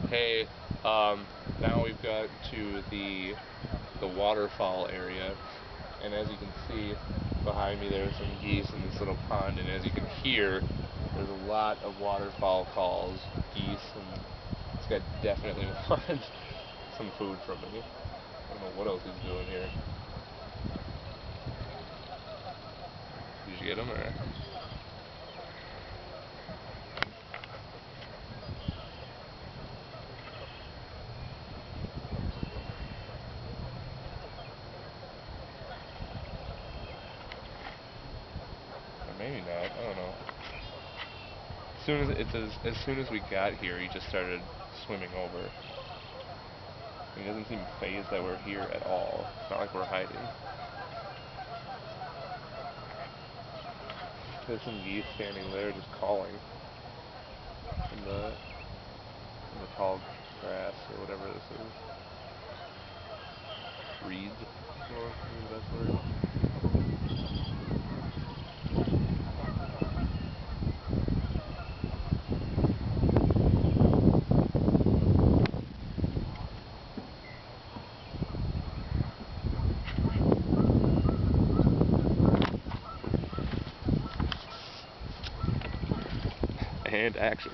Hey, now we've got to the waterfall area, and as you can see behind me, there's some geese in this little pond, and as you can hear, there's a lot of waterfowl calls, geese, and this guy definitely wants some food from me. I don't know what else he's doing here. Did you get him, or? Or maybe not. I don't know. As soon as we got here, he just started swimming over. He doesn't seem phased that we're here at all. It's not like we're hiding. There's some geese standing there just calling in the tall grass or whatever this is. Reeds. Well, maybe that's word. And action.